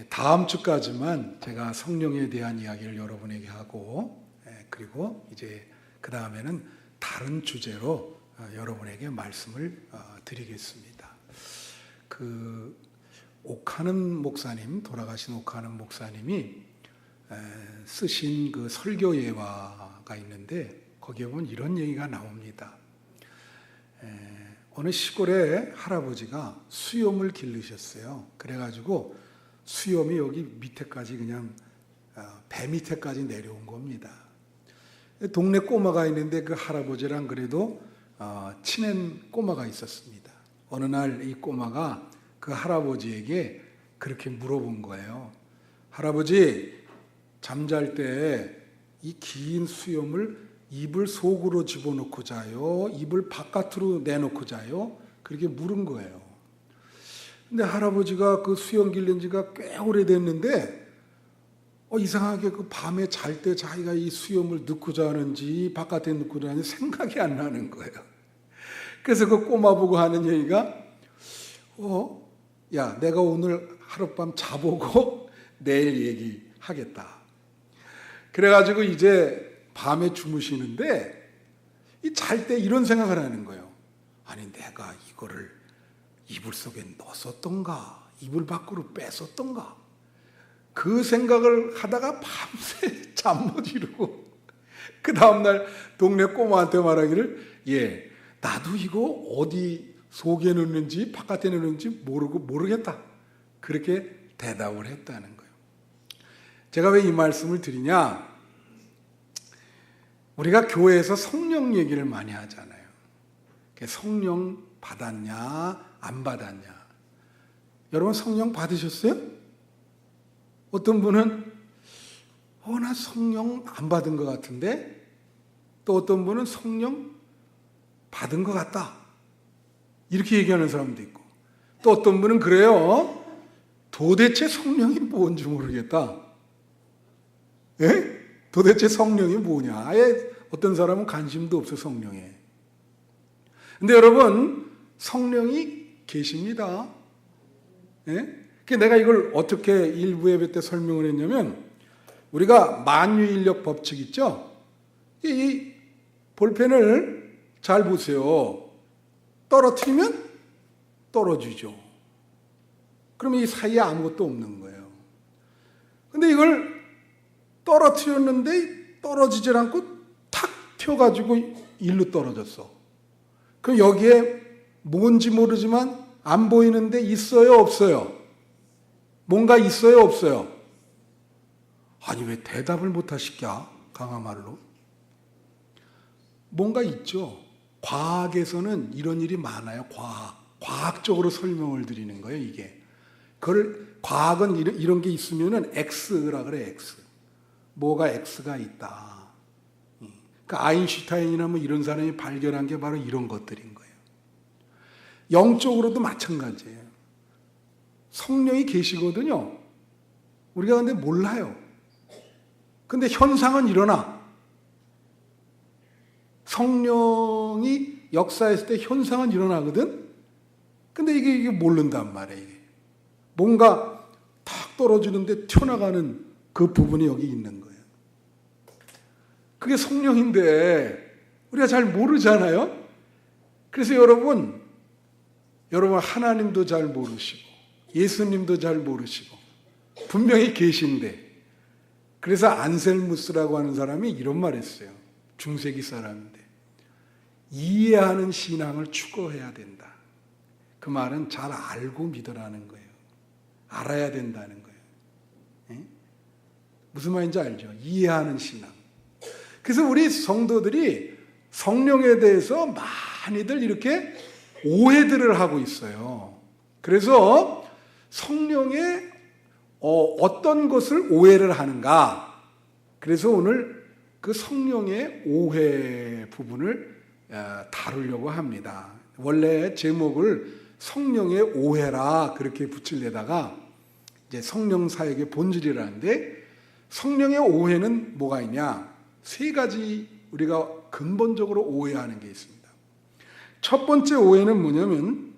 다음 주까지만 제가 성령에 대한 이야기를 여러분에게 하고, 그리고 이제 그 다음에는 다른 주제로 여러분에게 말씀을 드리겠습니다. 그 옥하는 목사님, 돌아가신 옥하는 목사님이 쓰신 그 설교 예화가 있는데 거기에 보면 이런 얘기가 나옵니다. 어느 시골에 할아버지가 수염을 기르셨어요. 그래가지고 수염이 여기 밑에까지 그냥 배 밑에까지 내려온 겁니다. 동네 꼬마가 있는데 그 할아버지랑 그래도 친한 꼬마가 있었습니다. 어느 날 이 꼬마가 그 할아버지에게 그렇게 물어본 거예요. 할아버지, 잠잘 때 이 긴 수염을 이불 속으로 집어넣고 자요? 이불 바깥으로 내놓고 자요? 그렇게 물은 거예요. 근데 할아버지가 그 수염 기른 지가 꽤 오래됐는데 이상하게 그 밤에 잘 때 자기가 이 수염을 넣고 자는지 바깥에 넣고 자는지 생각이 안 나는 거예요. 그래서 그 꼬마 보고 하는 얘기가 야, 내가 오늘 하룻밤 자보고 내일 얘기하겠다. 그래가지고 이제 밤에 주무시는데 잘 때 이런 생각을 하는 거예요. 아니, 내가 이거를 이불 속에 넣었었던가, 이불 밖으로 뺐었던가, 그 생각을 하다가 밤새 잠 못 이루고 그 다음날 동네 꼬마한테 말하기를 나도 이거 어디 속에 넣는지 바깥에 넣는지 모르겠다, 그렇게 대답을 했다는 거예요. 제가 왜 이 말씀을 드리냐, 우리가 교회에서 성령 얘기를 많이 하잖아요. 성령 받았냐 안 받았냐. 여러분 성령 받으셨어요? 어떤 분은 나 성령 안 받은 것 같은데, 또 어떤 분은 성령 받은 것 같다, 이렇게 얘기하는 사람도 있고, 또 어떤 분은 그래요. 도대체 성령이 뭔지 모르겠다. 도대체 성령이 뭐냐. 아예 어떤 사람은 관심도 없어 성령에. 근데 여러분, 성령이 계십니다. 내가 이걸 어떻게 일부 예배 때 설명을 했냐면, 우리가 만유인력 법칙 있죠? 이 볼펜을 잘 보세요. 떨어뜨리면 떨어지죠. 그럼 이 사이에 아무것도 없는 거예요. 근데 이걸 떨어뜨렸는데 떨어지질 않고 탁 튀어가지고 일로 떨어졌어. 그럼 여기에 뭔지 모르지만 안 보이는데 있어요, 없어요? 뭔가 있어요, 없어요? 아니, 왜 대답을 못 하실까? 강화말로. 뭔가 있죠. 과학에서는 이런 일이 많아요. 과학적으로 설명을 드리는 거예요, 이게. 과학은 이런 게 있으면은 X라 그래, X. 뭐가 X가 있다. 그러니까 아인슈타인이나 이런 사람이 발견한 게 바로 이런 것들인 거예요. 영적으로도 마찬가지예요. 성령이 계시거든요. 우리가 근데 몰라요. 근데 현상은 일어나. 성령이 역사했을 때 현상은 일어나거든. 근데 이게 모른단 말이에요. 이게. 뭔가 탁 떨어지는데 튀어나가는 그 부분이 여기 있는 거예요. 그게 성령인데 우리가 잘 모르잖아요. 그래서 여러분 하나님도 잘 모르시고 예수님도 잘 모르시고 분명히 계신데, 그래서 안셀무스라고 하는 사람이 이런 말 했어요. 중세기 사람인데, 이해하는 신앙을 추구해야 된다. 그 말은 잘 알고 믿으라는 거예요. 알아야 된다는 거예요. 무슨 말인지 알죠? 이해하는 신앙. 그래서 우리 성도들이 성령에 대해서 많이들 이렇게 오해들을 하고 있어요. 그래서 성령의 어떤 것을 오해를 하는가. 그래서 오늘 그 성령의 오해 부분을 다루려고 합니다. 원래 제목을 성령의 오해라 그렇게 붙이려다가 이제 성령 사역의 본질이라는데, 성령의 오해는 뭐가 있냐? 세 가지 우리가 근본적으로 오해하는 게 있습니다. 첫 번째 오해는 뭐냐면,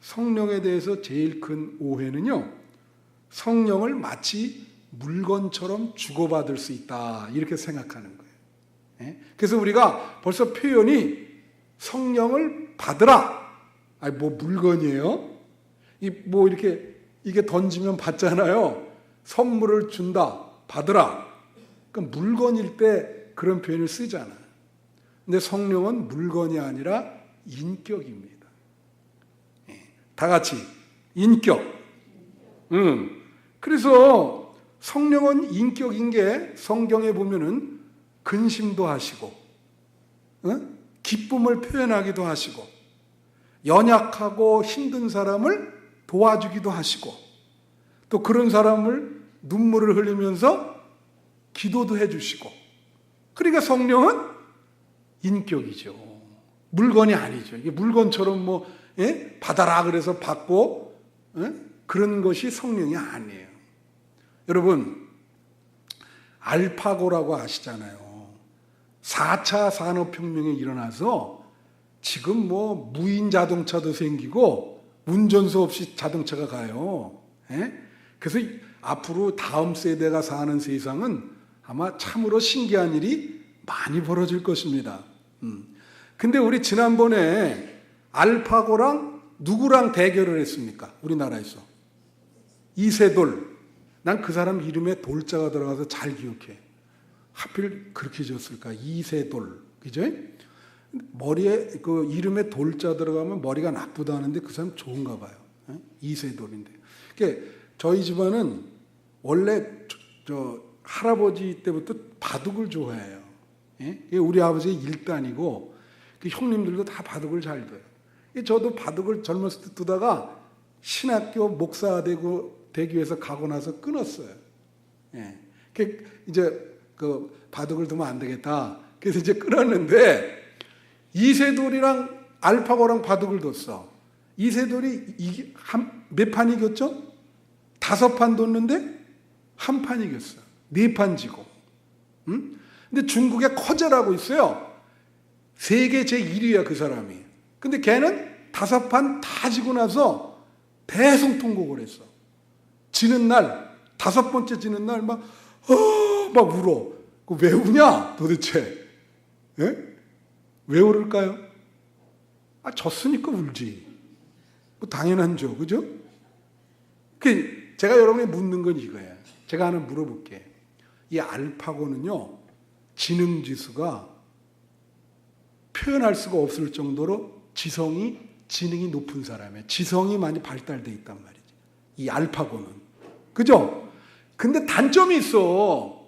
성령에 대해서 제일 큰 오해는요, 성령을 마치 물건처럼 주고받을 수 있다 이렇게 생각하는 거예요. 예? 그래서 우리가 벌써 표현이 성령을 받으라. 아니 뭐 물건이에요? 뭐 이렇게 이게 던지면 받잖아요. 선물을 준다, 받으라. 그러니까 물건일 때 그런 표현을 쓰잖아요. 근데 성령은 물건이 아니라 인격입니다. 예. 다 같이 인격. 그래서 성령은 인격인 게 성경에 보면은 근심도 하시고, 기쁨을 표현하기도 하시고, 연약하고 힘든 사람을 도와주기도 하시고, 또 그런 사람을 눈물을 흘리면서 기도도 해주시고, 그러니까 성령은 인격이죠. 물건이 아니죠. 이게 물건처럼 뭐 받아라 그래서 받고 그런 것이 성령이 아니에요. 여러분 알파고라고 아시잖아요. 4차 산업혁명이 일어나서 지금 뭐 무인 자동차도 생기고 운전수 없이 자동차가 가요. 그래서 앞으로 다음 세대가 사는 세상은 아마 참으로 신기한 일이 많이 벌어질 것입니다. 근데 우리 지난번에 알파고랑 누구랑 대결을 했습니까? 우리나라에서. 이세돌. 난 그 사람 이름에 돌자가 들어가서 잘 기억해. 하필 그렇게 지었을까? 이세돌. 그죠? 머리에 그 이름에 돌자 들어가면 머리가 나쁘다는데 그 사람 좋은가 봐요. 이세돌인데. 그러니까 저희 집안은 원래 저 할아버지 때부터 바둑을 좋아해요. 우리 아버지의 일단이고 그 형님들도 다 바둑을 잘 둬요. 저도 바둑을 젊었을 때 두다가 신학교 목사 되기 위해서 가고 나서 끊었어요. 이제 그 바둑을 두면 안 되겠다. 그래서 이제 끊었는데 이세돌이랑 알파고랑 바둑을 뒀어. 이세돌이 몇 판 이겼죠? 5판 뒀는데 1판 이겼어. 4판 지고. 근데 중국에 커제라고 있어요. 세계 제1위야 그 사람이. 근데 걔는 5판 다 지고 나서 대성통곡을 했어. 지는 날 5번째 지는 날 막 울어. 왜 우냐 도대체? 왜 울을까요? 졌으니까 울지. 뭐 당연한죠, 그죠? 제가 여러분이 묻는 건 이거예요. 제가 하나 물어볼게. 이 알파고는요, 지능지수가 표현할 수가 없을 정도로 지능이 높은 사람이에요. 지성이 많이 발달돼 있단 말이지. 이 알파고는. 그죠? 근데 단점이 있어.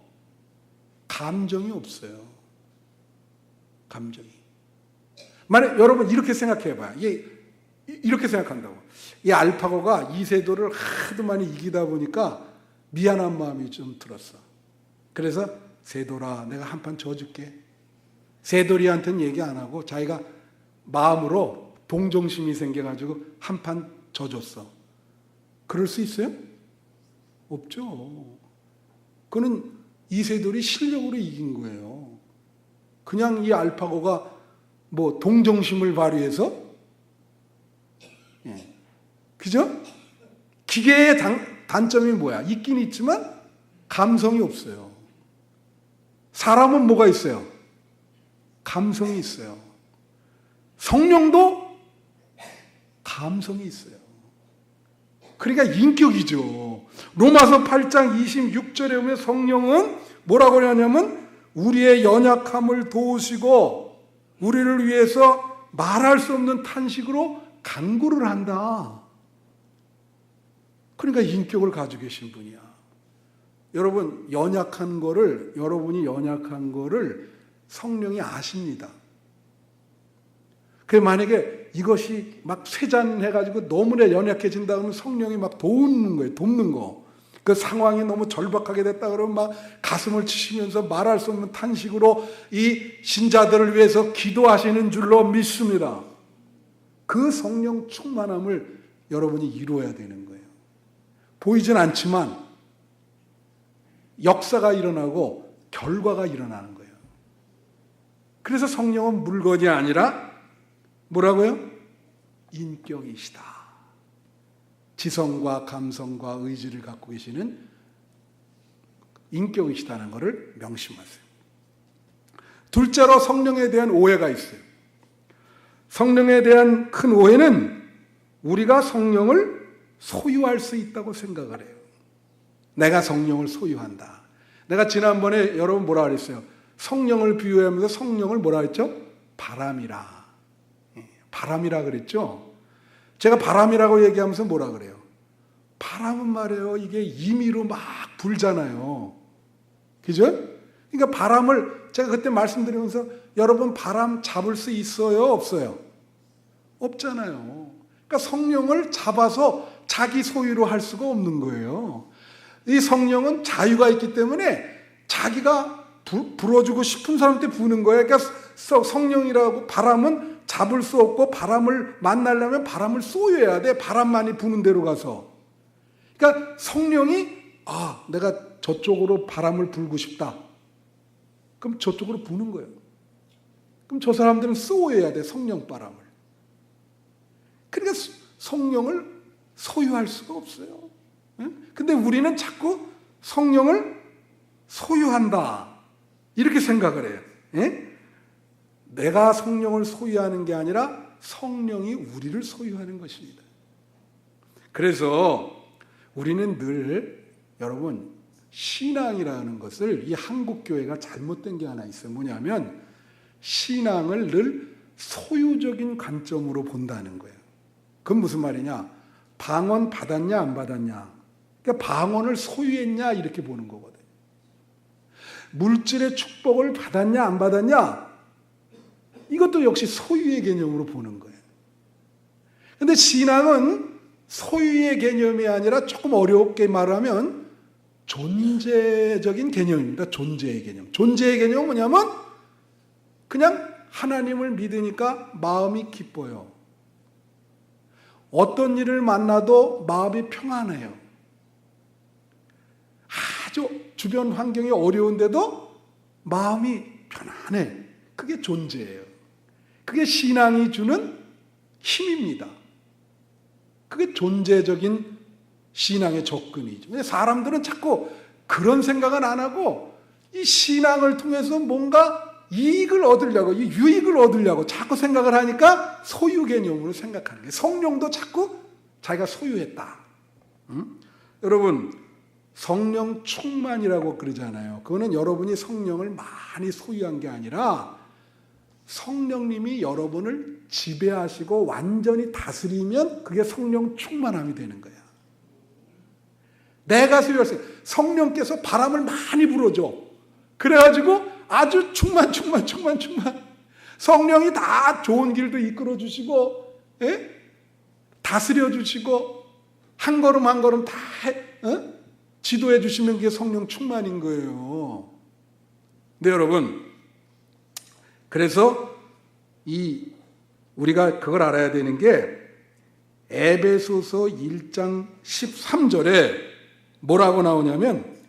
감정이 없어요. 감정이. 만약 여러분 이렇게 생각해 봐요. 이렇게 생각한다고. 이 알파고가 이세돌을 하도 많이 이기다 보니까 미안한 마음이 좀 들었어. 그래서 세돌아, 내가 한 판 져줄게. 세돌이한테는 얘기 안 하고 자기가 마음으로 동정심이 생겨가지고 한 판 져줬어. 그럴 수 있어요? 없죠. 그는 이세돌이 실력으로 이긴 거예요. 그냥 이 알파고가 뭐 동정심을 발휘해서, 그죠? 기계의 단점이 뭐야? 있긴 있지만 감성이 없어요. 사람은 뭐가 있어요? 감성이 있어요. 성령도 감성이 있어요. 그러니까 인격이죠. 로마서 8장 26절에 보면 성령은 뭐라고 하냐면 우리의 연약함을 도우시고 우리를 위해서 말할 수 없는 탄식으로 간구를 한다. 그러니까 인격을 가지고 계신 분이야. 여러분이 연약한 거를 성령이 아십니다. 만약에 이것이 막 쇠잔해가지고 너무나 연약해진다 그러면 성령이 막 돕는 거예요. 돕는 거. 그 상황이 너무 절박하게 됐다 그러면 막 가슴을 치시면서 말할 수 없는 탄식으로 이 신자들을 위해서 기도하시는 줄로 믿습니다. 그 성령 충만함을 여러분이 이루어야 되는 거예요. 보이진 않지만 역사가 일어나고 결과가 일어나는 거예요. 그래서 성령은 물건이 아니라 뭐라고요? 인격이시다. 지성과 감성과 의지를 갖고 계시는 인격이시다는 것을 명심하세요. 둘째로 성령에 대한 오해가 있어요. 성령에 대한 큰 오해는 우리가 성령을 소유할 수 있다고 생각을 해요. 내가 성령을 소유한다. 내가 지난번에 여러분 뭐라 그랬어요? 성령을 비유하면서 성령을 뭐라 했죠? 바람이라. 바람이라 그랬죠? 제가 바람이라고 얘기하면서 뭐라 그래요? 바람은 말이에요. 이게 임의로 막 불잖아요. 그죠? 그러니까 바람을 제가 그때 말씀드리면서 여러분 바람 잡을 수 있어요? 없어요? 없잖아요. 그러니까 성령을 잡아서 자기 소유로 할 수가 없는 거예요. 이 성령은 자유가 있기 때문에 자기가 불어주고 싶은 사람한테 부는 거예요. 그러니까 성령이라고 바람은 잡을 수 없고 바람을 만나려면 바람을 쏘여야 돼. 바람만이 부는 대로 가서. 그러니까 성령이 내가 저쪽으로 바람을 불고 싶다. 그럼 저쪽으로 부는 거예요. 그럼 저 사람들은 쏘여야 돼. 성령 바람을. 그러니까 성령을 소유할 수가 없어요. 근데 우리는 자꾸 성령을 소유한다. 이렇게 생각을 해요. 내가 성령을 소유하는 게 아니라 성령이 우리를 소유하는 것입니다. 그래서 우리는 늘 여러분 신앙이라는 것을 이 한국교회가 잘못된 게 하나 있어요. 뭐냐면 신앙을 늘 소유적인 관점으로 본다는 거예요. 그건 무슨 말이냐? 방언 받았냐 안 받았냐? 그러니까 방언을 소유했냐 이렇게 보는 거거든요. 물질의 축복을 받았냐 안 받았냐? 이것도 역시 소유의 개념으로 보는 거예요. 그런데 신앙은 소유의 개념이 아니라 조금 어렵게 말하면 존재적인 개념입니다. 존재의 개념. 존재의 개념은 뭐냐면 그냥 하나님을 믿으니까 마음이 기뻐요. 어떤 일을 만나도 마음이 평안해요. 아주 주변 환경이 어려운데도 마음이 편안해. 그게 존재예요. 그게 신앙이 주는 힘입니다. 그게 존재적인 신앙의 접근이죠. 근데 사람들은 자꾸 그런 생각은 안 하고 이 신앙을 통해서 뭔가 이익을 얻으려고, 유익을 얻으려고 자꾸 생각을 하니까 소유 개념으로 생각하는 거예요. 성령도 자꾸 자기가 소유했다. 여러분 성령 충만이라고 그러잖아요. 그거는 여러분이 성령을 많이 소유한 게 아니라 성령님이 여러분을 지배하시고 완전히 다스리면 그게 성령 충만함이 되는 거야. 내가 소유했어요. 성령께서 바람을 많이 불어줘. 그래가지고 아주 충만. 성령이 다 좋은 길도 이끌어 주시고, 다스려 주시고, 한 걸음 한 걸음 다 지도해 주시면 그게 성령 충만인 거예요. 네, 여러분. 그래서 우리가 그걸 알아야 되는 게 에베소서 1장 13절에 뭐라고 나오냐면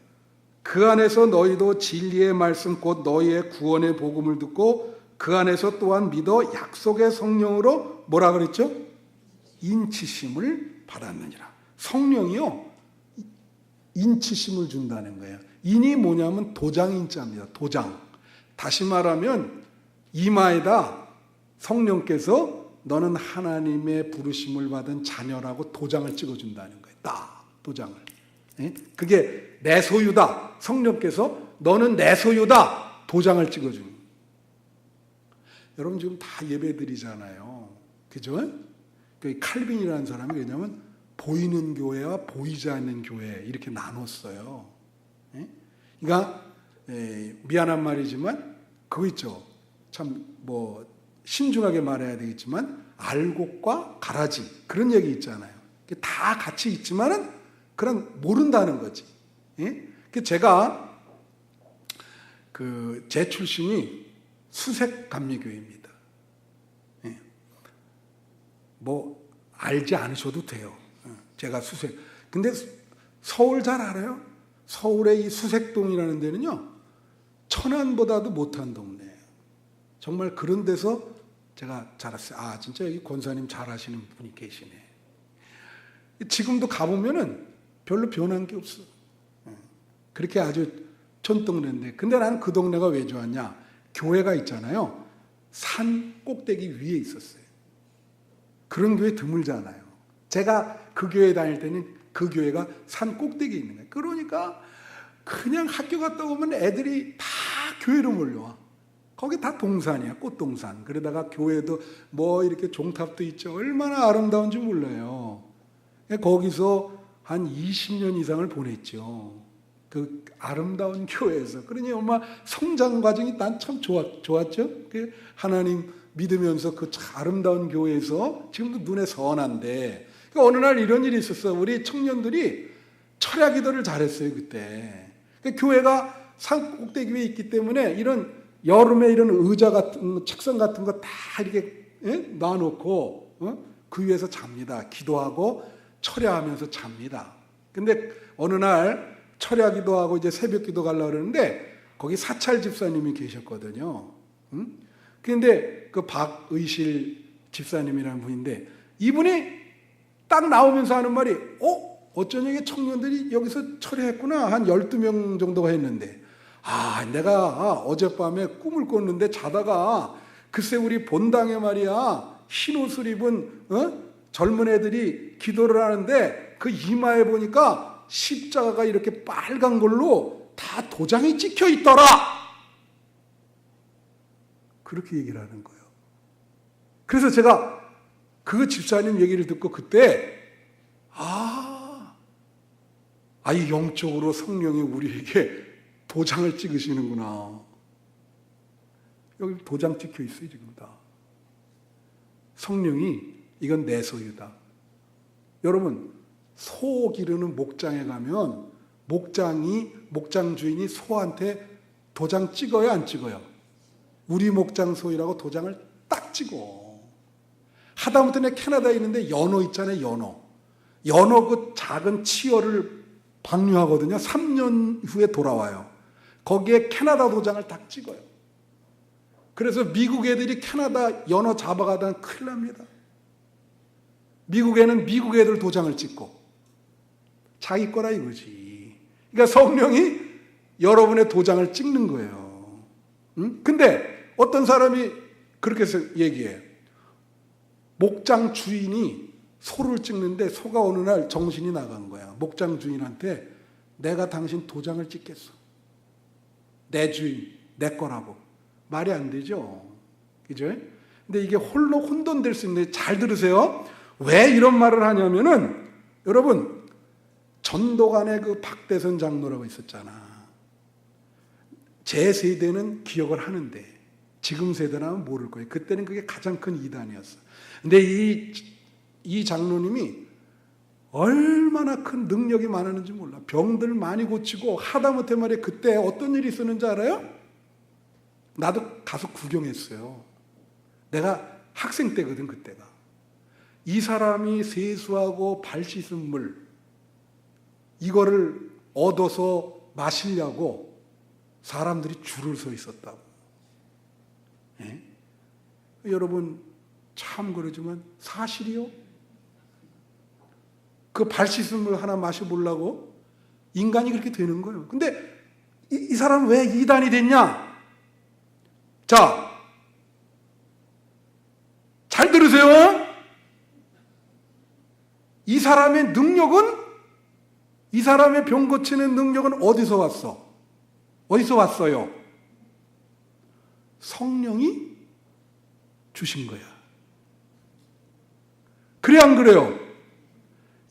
그 안에서 너희도 진리의 말씀 곧 너희의 구원의 복음을 듣고 그 안에서 또한 믿어 약속의 성령으로 뭐라 그랬죠? 인치심을 받았느니라. 성령이요 인치심을 준다는 거예요. 인이 뭐냐면 도장인자입니다. 도장. 다시 말하면 이마에다 성령께서 너는 하나님의 부르심을 받은 자녀라고 도장을 찍어준다는 거예요. 딱 도장을. 그게 내 소유다. 성령께서 너는 내 소유다. 도장을 찍어주는 거예요. 여러분 지금 다 예배 드리잖아요. 그죠? 칼빈이라는 사람이 왜냐면 보이는 교회와 보이지 않는 교회 이렇게 나눴어요. 그러니까 미안한 말이지만 그거 있죠. 참 뭐 신중하게 말해야 되겠지만 알곡과 가라지 그런 얘기 있잖아요. 다 같이 있지만은 그런 모른다는 거지. 제가 제 출신이 수색 감리교회입니다. 뭐 알지 않으셔도 돼요. 제가 수색. 근데 서울 잘 알아요? 서울의 이 수색동이라는 데는요 천안보다도 못한 동네예요. 정말 그런 데서 제가 자랐어요. 진짜 여기 권사님 잘 하시는 분이 계시네. 지금도 가보면은 별로 변한 게 없어. 그렇게 아주 촌동네인데, 근데 나는 그 동네가 왜 좋았냐? 교회가 있잖아요. 산 꼭대기 위에 있었어요. 그런 교회 드물잖아요. 제가 그 교회 다닐 때는 그 교회가 산 꼭대기에 있는 거예요. 그러니까 그냥 학교 갔다 오면 애들이 다 교회로 몰려와. 거기 다 동산이야, 꽃동산. 그러다가 교회도 뭐 이렇게 종탑도 있죠. 얼마나 아름다운지 몰라요. 거기서 한 20년 이상을 보냈죠. 그 아름다운 교회에서. 그러니 엄마 성장 과정이 난 참 좋았죠. 하나님 믿으면서 그 아름다운 교회에서 지금도 눈에 선한데, 그러니까 어느 날 이런 일이 있었어. 우리 청년들이 철야 기도를 잘했어요, 그때. 교회가 산 꼭대기 위에 있기 때문에 이런 여름에 이런 의자 같은 책상 같은 거 다 이렇게 놔놓고 그 위에서 잡니다. 기도하고 철야하면서 잡니다. 근데 어느 날 철야 기도하고 이제 새벽 기도 가려고 그러는데 거기 사찰 집사님이 계셨거든요. 근데 그 박의실 집사님이라는 분인데 이분이 딱 나오면서 하는 말이 어쩌냐, 청년들이 여기서 철야했구나. 한 12명 정도가 했는데, 내가 어젯밤에 꿈을 꿨는데 자다가 글쎄 우리 본당에 말이야 흰 옷을 입은 젊은 애들이 기도를 하는데 그 이마에 보니까 십자가가 이렇게 빨간 걸로 다 도장이 찍혀 있더라. 그렇게 얘기를 하는 거예요. 그래서 제가 그 집사님 얘기를 듣고 그때 이 영적으로 성령이 우리에게 도장을 찍으시는구나. 여기 도장 찍혀 있어요, 지금 다. 성령이 이건 내 소유다. 여러분, 소 기르는 목장에 가면 목장 주인이 소한테 도장 찍어요, 안 찍어요? 우리 목장 소유라고 도장을 딱 찍어. 하다못해 내 캐나다에 있는데 연어 있잖아요, 연어 그 작은 치어를 방류하거든요. 3년 후에 돌아와요. 거기에 캐나다 도장을 딱 찍어요. 그래서 미국 애들이 캐나다 연어 잡아가다 큰일 납니다. 미국에는 미국 애들 도장을 찍고 자기 거라 이거지. 그러니까 성령이 여러분의 도장을 찍는 거예요. 근데 어떤 사람이 그렇게 해서 얘기해. 목장 주인이 소를 찍는데 소가 어느 날 정신이 나간 거야. 목장 주인한테 내가 당신 도장을 찍겠어. 내 주인, 내 거라고. 말이 안 되죠. 그죠? 근데 이게 홀로 혼돈될 수 있는데 잘 들으세요. 왜 이런 말을 하냐면은 여러분, 전도관의 그 박대선 장로라고 있었잖아. 제 세대는 기억을 하는데 지금 세대는 모를 거예요. 그때는 그게 가장 큰 이단이었어. 근데 이 장로님이 얼마나 큰 능력이 많았는지 몰라. 병들 많이 고치고 하다못해 말이야 그때 어떤 일이 있었는지 알아요? 나도 가서 구경했어요. 내가 학생 때거든, 그때가. 이 사람이 세수하고 발 씻은 물 이거를 얻어서 마시려고 사람들이 줄을 서 있었다고. 예? 여러분 참 그러지만 사실이요? 그 발 씻은 물 하나 마셔보려고 인간이 그렇게 되는 거예요. 근데 이 사람은 왜 이단이 됐냐? 자, 잘 들으세요. 이 사람의 능력은, 이 사람의 병 고치는 능력은 어디서 왔어? 어디서 왔어요? 성령이 주신 거야. 그래 안 그래요?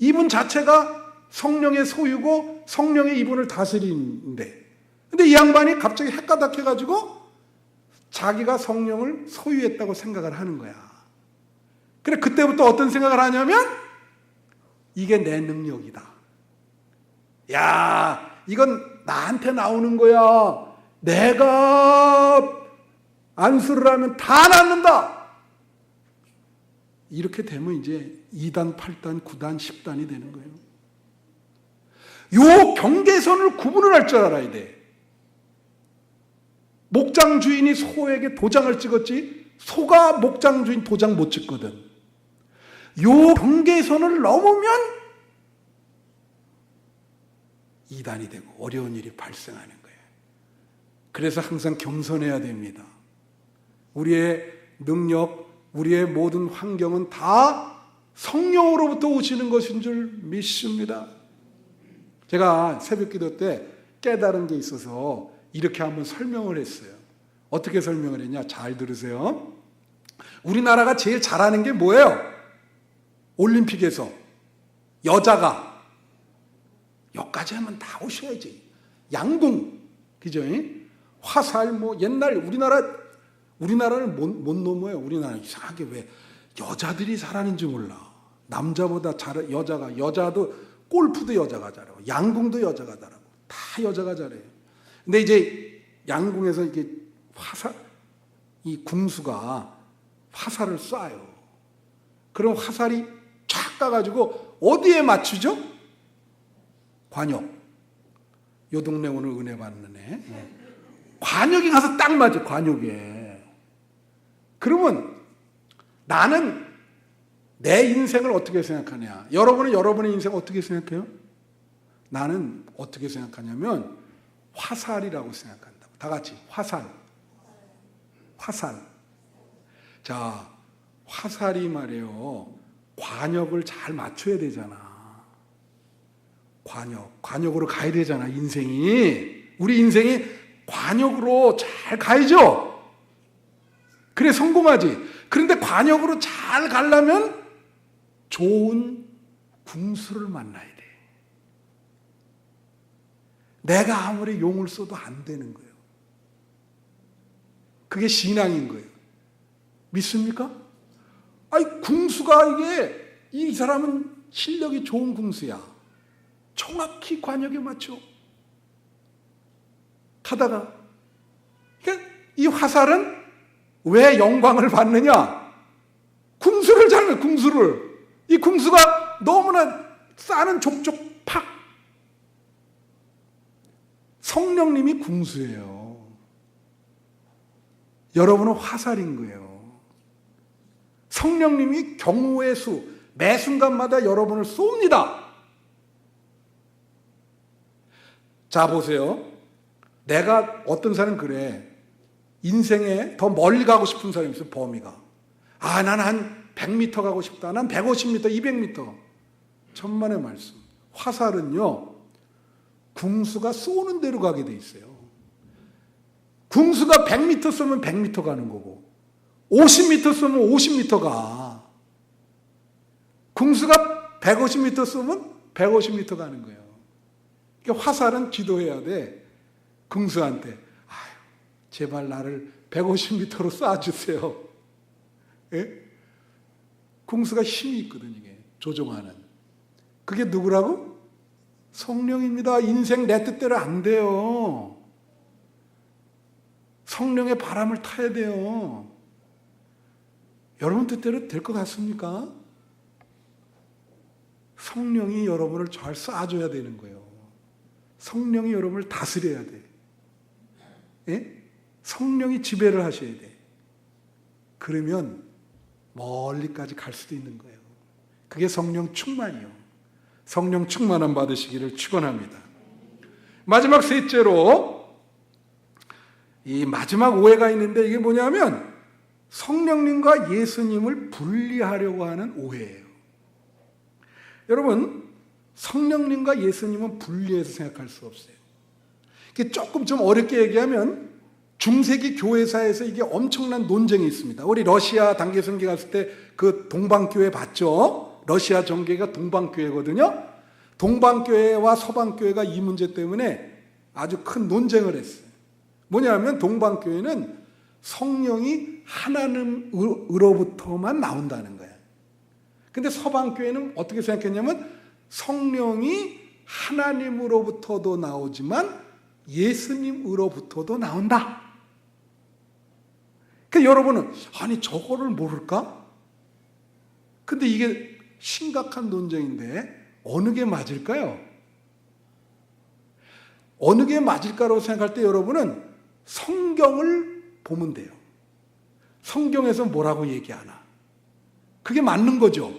이분 자체가 성령의 소유고 성령의 이분을 다스리는데, 근데 이 양반이 갑자기 헷가닥해가지고 자기가 성령을 소유했다고 생각을 하는 거야. 그래, 그때부터 어떤 생각을 하냐면 이게 내 능력이다. 야, 이건 나한테 나오는 거야. 내가 안수를 하면 다 낫는다. 이렇게 되면 이제 2단, 8단, 9단, 10단이 되는 거예요. 요 경계선을 구분을 할 줄 알아야 돼. 목장 주인이 소에게 도장을 찍었지 소가 목장 주인 도장 못 찍거든. 요 경계선을 넘으면 이단이 되고 어려운 일이 발생하는 거예요. 그래서 항상 겸손해야 됩니다. 우리의 능력, 우리의 모든 환경은 다 성령으로부터 오시는 것인 줄 믿습니다. 제가 새벽기도 때 깨달은 게 있어서 이렇게 한번 설명을 했어요. 어떻게 설명을 했냐? 잘 들으세요. 우리나라가 제일 잘하는 게 뭐예요? 올림픽에서 여자가 여기까지 하면 다 오셔야지. 양궁, 그죠? 화살, 옛날 우리나라는 못 넘어요. 우리나라 이상하게 왜 여자들이 잘하는지 몰라. 남자보다 여자도 골프도 여자가 잘하고 양궁도 여자가 잘하고 다 여자가 잘해요. 근데 이제 양궁에서 이게 이 궁수가 화살을 쏴요. 그럼 화살이 쫙 가가지고 어디에 맞추죠? 관역. 요 동네 오늘 은혜 받는 애. 관역에 가서 딱 맞아, 관역에. 그러면 나는 내 인생을 어떻게 생각하냐? 여러분은 여러분의 인생을 어떻게 생각해요? 나는 어떻게 생각하냐면 화살이라고 생각한다고. 다 같이 화살. 자, 화살이 말이에요. 관역을 잘 맞춰야 되잖아. 관역으로 가야 되잖아, 인생이. 우리 인생이 관역으로 잘 가야죠. 그래 성공하지. 그런데 관역으로 잘 가려면 좋은 궁수를 만나야 돼. 내가 아무리 용을 써도 안 되는 거예요. 그게 신앙인 거예요. 믿습니까? 궁수가 이 사람은 실력이 좋은 궁수야. 정확히 관역에 맞춰. 가다가. 그러니까 이 화살은 왜 영광을 받느냐? 궁수를 잘해, 궁수를. 이 궁수가 너무나 쏴는 족족 팍. 성령님이 궁수예요. 여러분은 화살인 거예요. 성령님이 경우의 수, 매 순간마다 여러분을 쏩니다. 자, 보세요. 내가 어떤 사람은 그래. 인생에 더 멀리 가고 싶은 사람이 있어요, 범위가. 난 한 100m 가고 싶다. 난 150m, 200m. 천만의 말씀. 화살은요, 궁수가 쏘는 대로 가게 돼 있어요. 궁수가 100m 쏘면 100m 가는 거고, 50m 쏘면 50m 가. 궁수가 150m 쏘면 150m 가는 거예요. 그러니까 화살은 기도해야 돼. 궁수한테. 제발 나를 150m로 쏴주세요. 예? 궁수가 힘이 있거든, 이게. 조종하는. 그게 누구라고? 성령입니다. 인생 내 뜻대로 안 돼요. 성령의 바람을 타야 돼요. 여러분 뜻대로 될 것 같습니까? 성령이 여러분을 잘 쏴줘야 되는 거예요. 성령이 여러분을 다스려야 돼. 예? 성령이 지배를 하셔야 돼. 그러면 멀리까지 갈 수도 있는 거예요. 그게 성령 충만이요. 성령 충만함 받으시기를 축원합니다. 마지막 셋째로, 이 마지막 오해가 있는데 이게 뭐냐면 성령님과 예수님을 분리하려고 하는 오해예요. 여러분, 성령님과 예수님은 분리해서 생각할 수 없어요. 조금 좀 어렵게 얘기하면 중세기 교회사에서 이게 엄청난 논쟁이 있습니다. 우리 러시아 단계선교 갔을 때 그 동방교회 봤죠? 러시아 정교회가 동방교회거든요. 동방교회와 서방교회가 이 문제 때문에 아주 큰 논쟁을 했어요. 뭐냐면 동방교회는 성령이 하나님으로부터만 나온다는 거예요. 근데 서방교회는 어떻게 생각했냐면 성령이 하나님으로부터도 나오지만 예수님으로부터도 나온다. 그러니까 여러분은 저거를 모를까? 근데 이게 심각한 논쟁인데 어느 게 맞을까요? 어느 게 맞을까라고 생각할 때 여러분은 성경을 보면 돼요. 성경에서 뭐라고 얘기하나? 그게 맞는 거죠.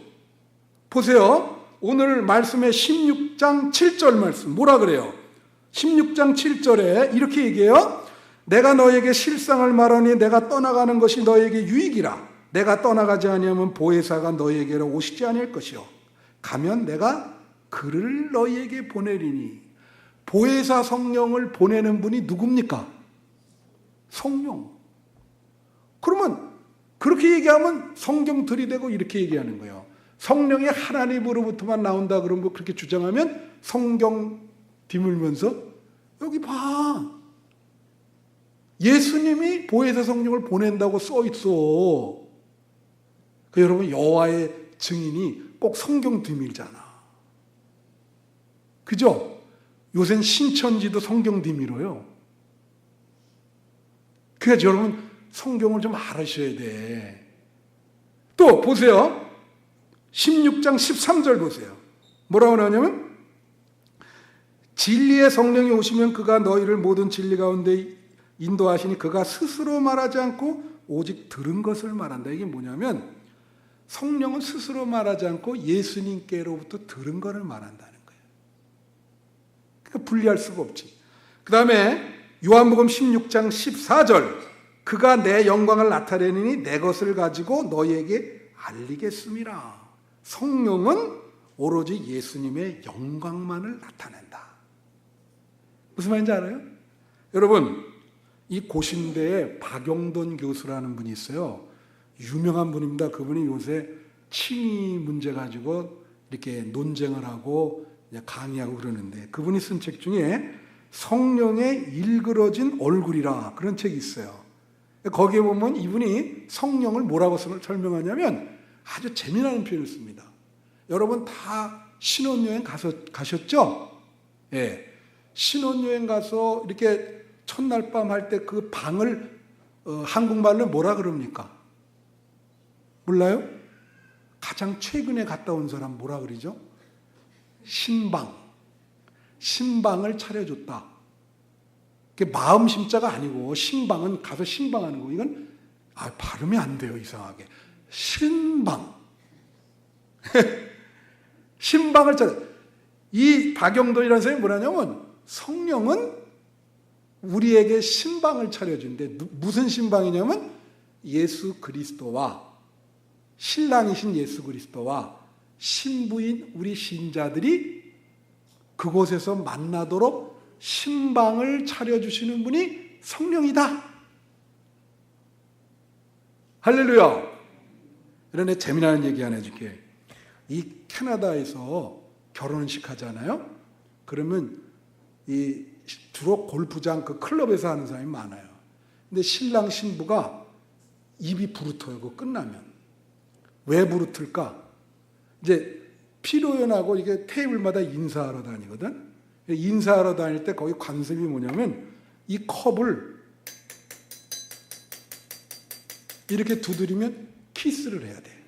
보세요. 오늘 말씀의 16장 7절 말씀 뭐라 그래요? 16장 7절에 이렇게 얘기해요. 내가 너에게 실상을 말하니 내가 떠나가는 것이 너에게 유익이라. 내가 떠나가지 아니하면 보혜사가 너에게로 오시지 아니할 것이요. 가면 내가 그를 너희에게 보내리니. 보혜사 성령을 보내는 분이 누굽니까? 성령. 그러면 그렇게 얘기하면 성경 들이대고 이렇게 얘기하는 거예요. 성령이 하나님으로부터만 나온다 그러면 뭐 그렇게 주장하면 성경 뒤물면서 여기 봐. 예수님이 보혜사 성령을 보낸다고 써 있어. 그 여러분 여호와의 증인이 꼭 성경 뒤밀잖아. 그죠? 요새는 신천지도 성경 뒤밀어요. 그래서 여러분 성경을 좀 알으셔야 돼. 또 보세요. 16장 13절 보세요. 뭐라고 나오냐면 진리의 성령이 오시면 그가 너희를 모든 진리 가운데 인도하시니 그가 스스로 말하지 않고 오직 들은 것을 말한다. 이게 뭐냐면 성령은 스스로 말하지 않고 예수님께로부터 들은 것을 말한다는 거예요. 그러니까 분리할 수가 없지. 그 다음에 요한복음 16장 14절 그가 내 영광을 나타내니 내 것을 가지고 너희에게 알리겠음이라. 성령은 오로지 예수님의 영광만을 나타낸다. 무슨 말인지 알아요? 여러분 이 고신대에 박용돈 교수라는 분이 있어요. 유명한 분입니다. 그분이 요새 칭의 문제 가지고 이렇게 논쟁을 하고 강의하고 그러는데 그분이 쓴 책 중에 성령의 일그러진 얼굴이라 그런 책이 있어요. 거기에 보면 이분이 성령을 뭐라고 설명하냐면 아주 재미나는 표현을 씁니다. 여러분 다 신혼여행 가셨죠? 예. 신혼여행 가서 이렇게 첫날 밤 할 때 그 방을 한국말로 뭐라 그럽니까? 몰라요? 가장 최근에 갔다 온 사람 뭐라 그러죠? 신방. 신방을 차려줬다. 그게 마음 심자가 아니고 신방은 가서 신방하는 거. 이건 발음이 안 돼요. 이상하게. 신방. 신방을 차려. 이 박영돈이라는 사람이 뭐라냐면 성령은 우리에게 신방을 차려준대. 무슨 신방이냐면 예수 그리스도와 신랑이신 예수 그리스도와 신부인 우리 신자들이 그곳에서 만나도록 신방을 차려주시는 분이 성령이다. 할렐루야. 그런데 재미나는 얘기 하나 해줄게. 이 캐나다에서 결혼식 하잖아요. 그러면 이 주로 골프장 그 클럽에서 하는 사람이 많아요. 근데 신랑 신부가 입이 부르터요. 그거 끝나면. 왜 부르틀까? 이제 피로연하고 이게 테이블마다 인사하러 다니거든. 인사하러 다닐 때 거기 관습이 뭐냐면 이 컵을 이렇게 두드리면 키스를 해야 돼.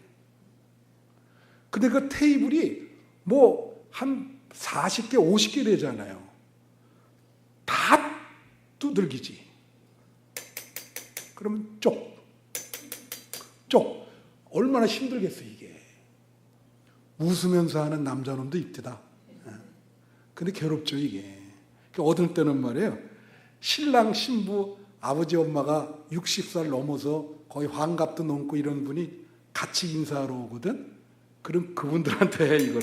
근데 그 테이블이 뭐 한 40개, 50개 되잖아요. 다 두들기지. 그러면 쪽. 얼마나 힘들겠어 이게. 웃으면서 하는 남자놈도 있대다. 근데 괴롭죠 이게. 어떨 때는 말이에요. 신랑 신부 아버지 엄마가 60살 넘어서 거의 환갑도 넘고 이런 분이 같이 인사하러 오거든. 그럼 그분들한테 이걸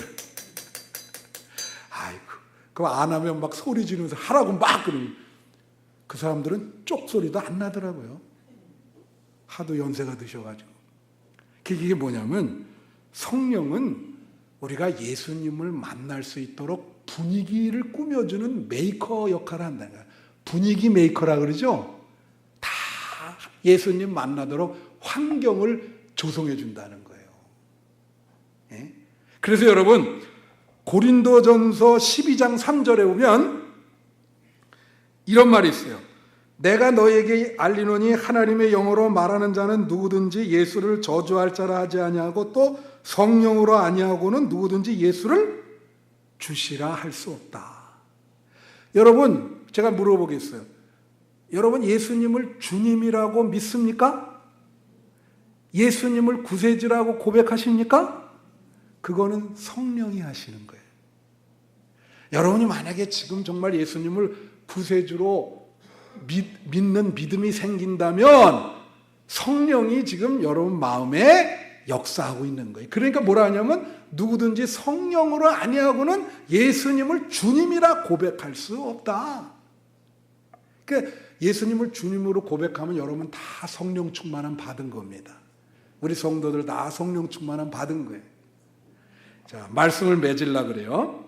아이고 그럼 안 하면 막 소리 지르면서 하라고 막 그러면 그 사람들은 쪽 소리도 안 나더라고요. 하도 연세가 드셔가지고. 그게 뭐냐면 성령은 우리가 예수님을 만날 수 있도록 분위기를 꾸며주는 메이커 역할을 한다는 거예요. 분위기 메이커라 그러죠. 다 예수님 만나도록 환경을 조성해 준다는 거예요. 예? 그래서 여러분 고린도전서 12장 3절에 보면 이런 말이 있어요. 내가 너에게 알리노니 하나님의 영으로 말하는 자는 누구든지 예수를 저주할 자라 하지 아니하고 또 성령으로 아니하고는 누구든지 예수를 주시라 할 수 없다. 여러분 제가 물어보겠어요. 여러분 예수님을 주님이라고 믿습니까? 예수님을 구세주라고 고백하십니까? 그거는 성령이 하시는 거예요. 여러분이 만약에 지금 정말 예수님을 구세주로 믿는 믿음이 생긴다면 성령이 지금 여러분 마음에 역사하고 있는 거예요. 그러니까 뭐라 하냐면 누구든지 성령으로 아니하고는 예수님을 주님이라 고백할 수 없다. 그러니까 예수님을 주님으로 고백하면 여러분 다 성령 충만함 받은 겁니다. 우리 성도들 다 성령 충만함 받은 거예요. 자, 말씀을 맺으려고 그래요.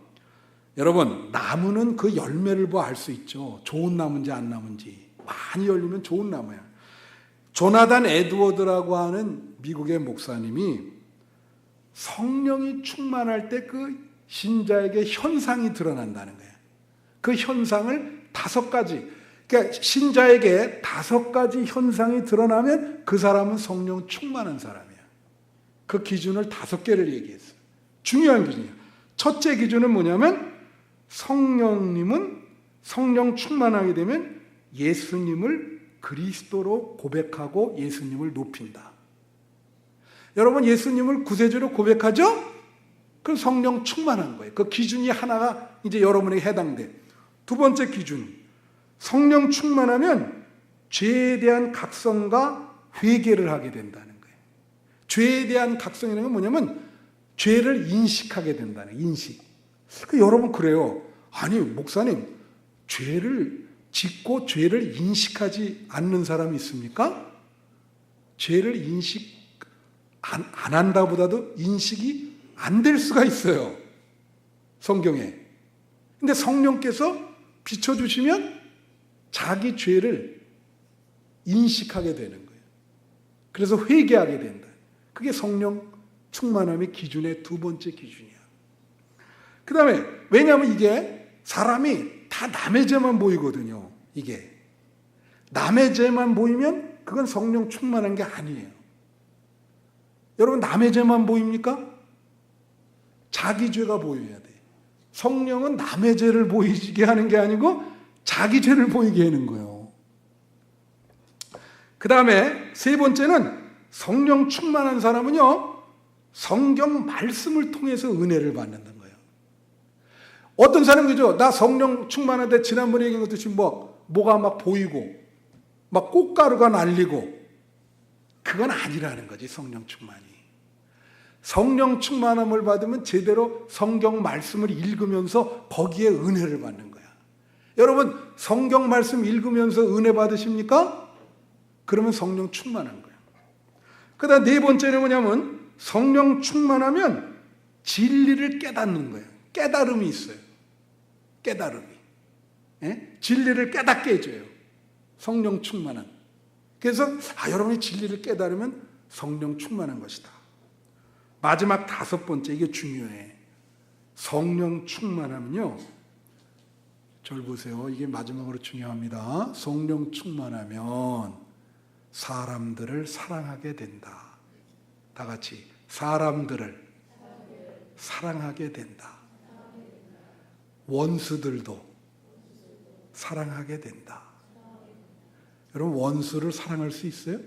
여러분, 나무는 그 열매를 보아 알 수 있죠. 좋은 나무인지 안 나무인지. 많이 열리면 좋은 나무야. 조나단 에드워드라고 하는 미국의 목사님이 성령이 충만할 때 그 신자에게 현상이 드러난다는 거예요. 그 현상을 5가지, 그러니까 신자에게 5가지 현상이 드러나면 그 사람은 성령 충만한 사람이야. 그 기준을 5개를 얘기했어요. 중요한 기준이에요. 첫째 기준은 뭐냐면 성령님은 성령 충만하게 되면 예수님을 그리스도로 고백하고 예수님을 높인다. 여러분 예수님을 구세주로 고백하죠? 그럼 성령 충만한 거예요. 그 기준이 하나가 이제 여러분에게 해당돼. 두 번째 기준, 성령 충만하면 죄에 대한 각성과 회개를 하게 된다는 거예요. 죄에 대한 각성이라는 건 뭐냐면 죄를 인식하게 된다는 거예요. 인식. 여러분 그래요. 아니 목사님, 죄를 짓고 죄를 인식하지 않는 사람이 있습니까? 죄를 인식 안 한다보다도 인식이 안 될 수가 있어요. 성경에. 근데 성령께서 비춰주시면 자기 죄를 인식하게 되는 거예요. 그래서 회개하게 된다. 그게 성령 충만함의 기준의 2번째 기준이야. 그 다음에 왜냐하면 이게 사람이 다 남의 죄만 보이거든요. 이게 남의 죄만 보이면 그건 성령 충만한 게 아니에요. 여러분 남의 죄만 보입니까? 자기 죄가 보여야 돼. 성령은 남의 죄를 보이게 하는 게 아니고 자기 죄를 보이게 하는 거예요. 그 다음에 3번째는 성령 충만한 사람은요, 성경 말씀을 통해서 은혜를 받는다는 거예요. 어떤 사람이 그죠? 나 성령 충만한데 지난번에 얘기한 것같이 뭐가 막 보이고 막 꽃가루가 날리고, 그건 아니라는 거지. 성령 충만이. 성령 충만함을 받으면 제대로 성경 말씀을 읽으면서 거기에 은혜를 받는 거야. 여러분 성경 말씀 읽으면서 은혜 받으십니까? 그러면 성령 충만한 거야. 그 다음 4번째는 뭐냐면 성령 충만하면 진리를 깨닫는 거예요. 깨달음이 있어요. 깨달음이. 예? 진리를 깨닫게 해줘요. 성령 충만한. 그래서 여러분이 진리를 깨달으면 성령 충만한 것이다. 마지막 5번째, 이게 중요해. 성령 충만하면요, 절 보세요. 이게 마지막으로 중요합니다. 성령 충만하면 사람들을 사랑하게 된다. 다 같이 사람들을 사랑하게 된다. 원수들도 사랑하게 된다. 여러분 원수를 사랑할 수 있어요?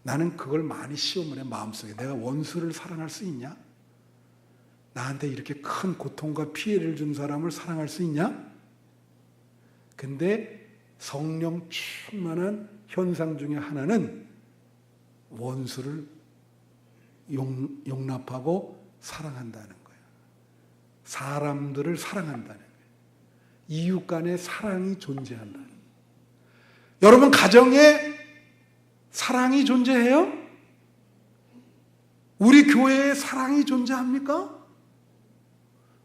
나는 그걸 많이 시험을 해. 마음속에 내가 원수를 사랑할 수 있냐? 나한테 이렇게 큰 고통과 피해를 준 사람을 사랑할 수 있냐? 근데 성령 충만한 현상 중에 하나는 원수를 용납하고 사랑한다는 거예요. 사람들을 사랑한다는 거예요. 이웃 간의 사랑이 존재한다는 거예요. 여러분 가정에 사랑이 존재해요? 우리 교회에 사랑이 존재합니까?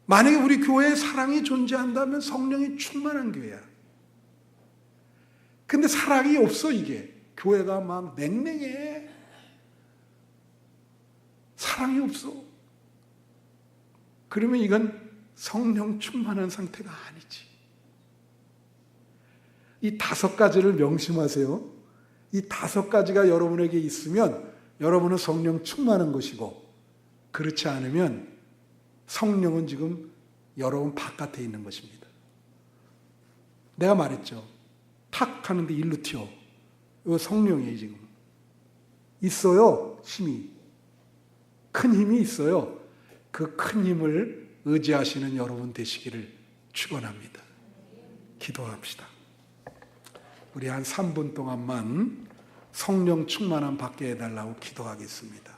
만약에 우리 교회에 사랑이 존재한다면 성령이 충만한 교회야. 근데 사랑이 없어. 이게 교회가 막 냉랭해. 사랑이 없어. 그러면 이건 성령 충만한 상태가 아니지. 이 5가지를 명심하세요. 이 5가지가 여러분에게 있으면 여러분은 성령 충만한 것이고, 그렇지 않으면 성령은 지금 여러분 바깥에 있는 것입니다. 내가 말했죠. 탁 하는데 일로 튀어. 이거 성령이에요. 지금 있어요. 힘이. 큰 힘이 있어요. 그 큰 힘을 의지하시는 여러분 되시기를 축원합니다. 기도합시다. 우리 한 3분 동안만 성령 충만함 받게 해달라고 기도하겠습니다.